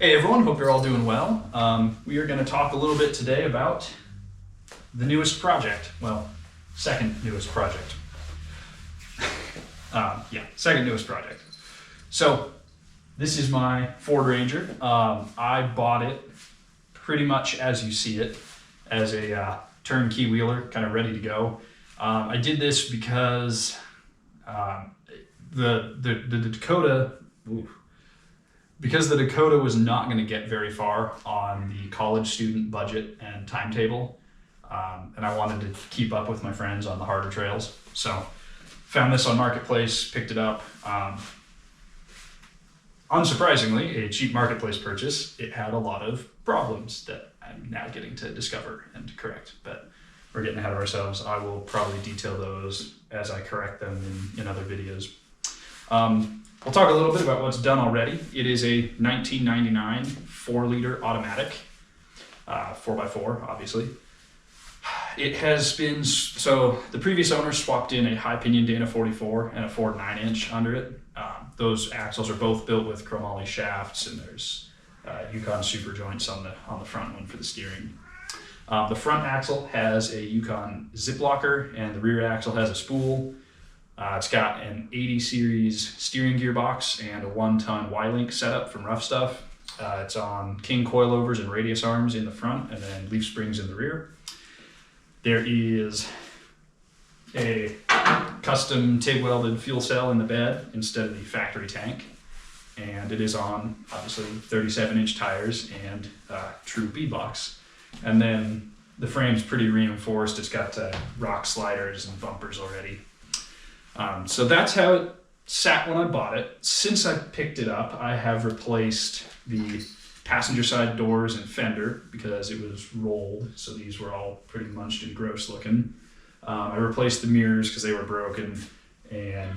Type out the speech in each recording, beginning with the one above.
Hey everyone, hope you're all doing well. We are going to talk a little bit today about the newest project. Well, second newest project. Second newest project. So this is my Ford Ranger. I bought it pretty much as you see it, as a turnkey wheeler, kind of ready to go. I did this because the Dakota. Because the Dakota was not going to get very far on the college student budget and timetable, and I wanted to keep up with my friends on the harder trails. So found this on Marketplace, picked it up. Unsurprisingly, a cheap Marketplace purchase. It had a lot of problems that I'm now getting to discover and correct, but we're getting ahead of ourselves. I will probably detail those as I correct them in other videos. We'll talk a little bit about what's done already. It is a 1999 4-liter automatic, 4x4, obviously. It has been, so the previous owner swapped in a high pinion Dana 44 and a Ford 9-inch under it. Those axles are both built with chromoly shafts, and there's Yukon super joints on the front one for the steering. The front axle has a Yukon zip locker, and the rear axle has a spool. It's got an 80 series steering gearbox and a 1-ton Y-link setup from Rough Stuff. It's on king coilovers and radius arms in the front, and then leaf springs in the rear. There is a custom TIG welded fuel cell in the bed instead of the factory tank, and it is on obviously 37-inch tires and true beadlocks. And then the frame's pretty reinforced. It's got rock sliders and bumpers already. So that's how it sat when I bought it. Since I picked it up, I have replaced the passenger side doors and fender because it was rolled, so these were all pretty munched and gross looking. I replaced the mirrors because they were broken, and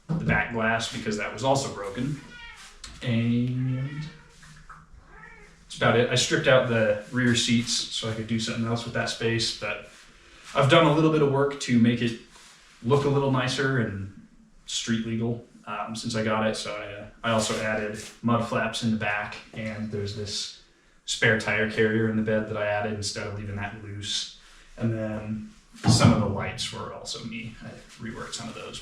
the back glass because that was also broken. And that's about it. I stripped out the rear seats so I could do something else with that space, but I've done a little bit of work to make it look a little nicer and street legal since I got it. So I also added mud flaps in the back, and there's this spare tire carrier in the bed that I added instead of leaving that loose. And then some of the lights were also me. I reworked some of those.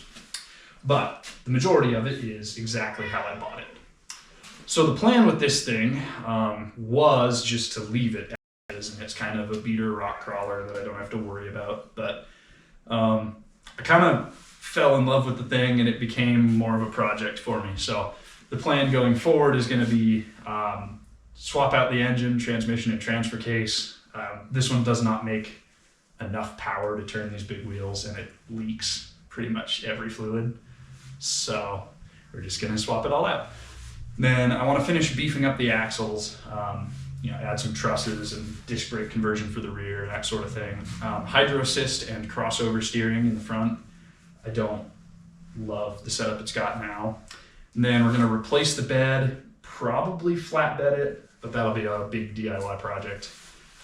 But the majority of it is exactly how I bought it. So the plan with this thing was just to leave it as is, and it's kind of a beater rock crawler that I don't have to worry about. But I kind of fell in love with the thing, and it became more of a project for me. So the plan going forward is going to be swap out the engine, transmission, and transfer case. This one does not make enough power to turn these big wheels, and it leaks pretty much every fluid. So we're just going to swap it all out. Then I want to finish beefing up the axles, add some trusses and disc brake conversion for the rear, that sort of thing. Hydro assist and crossover steering in the front. I don't love the setup it's got now. And then we're going to replace the bed, probably flatbed it, but that'll be a big DIY project.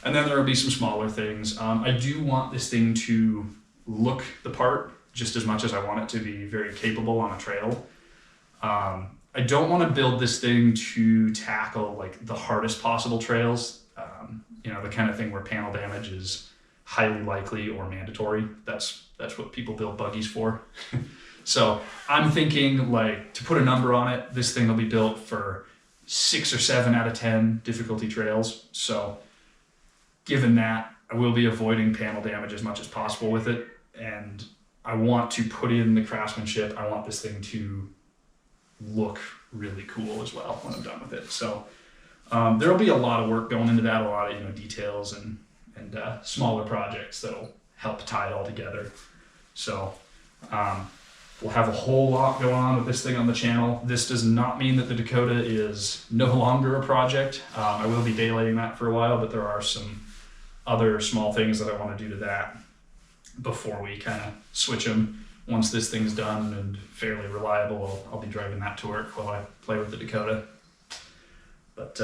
And then there will be some smaller things. I do want this thing to look the part just as much as I want it to be very capable on a trail. I don't want to build this thing to tackle like the hardest possible trails, the kind of thing where panel damage is highly likely or mandatory. That's what people build buggies for. So I'm thinking, like, to put a number on it, this thing will be built for 6 or 7 out of 10 difficulty trails. So given that, I will be avoiding panel damage as much as possible with it, and I want to put in the craftsmanship. I want this thing to look really cool as well when I'm done with it. So there'll be a lot of work going into that, a lot of details and smaller projects that'll help tie it all together. So we'll have a whole lot going on with this thing on the channel. This does not mean that the Dakota is no longer a project. I will be daylighting that for a while, but there are some other small things that I want to do to that before we kind of switch them. Once this thing's done and fairly reliable, I'll be driving that to work while I play with the Dakota. But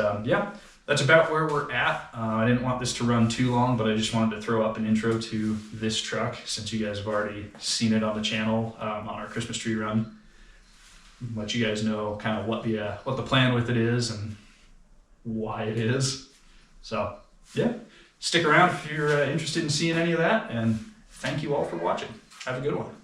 that's about where we're at. I didn't want this to run too long, but I just wanted to throw up an intro to this truck since you guys have already seen it on the channel on our Christmas tree run. Let you guys know kind of what the plan with it is and why it is. So yeah, stick around if you're interested in seeing any of that, and thank you all for watching. Have a good one.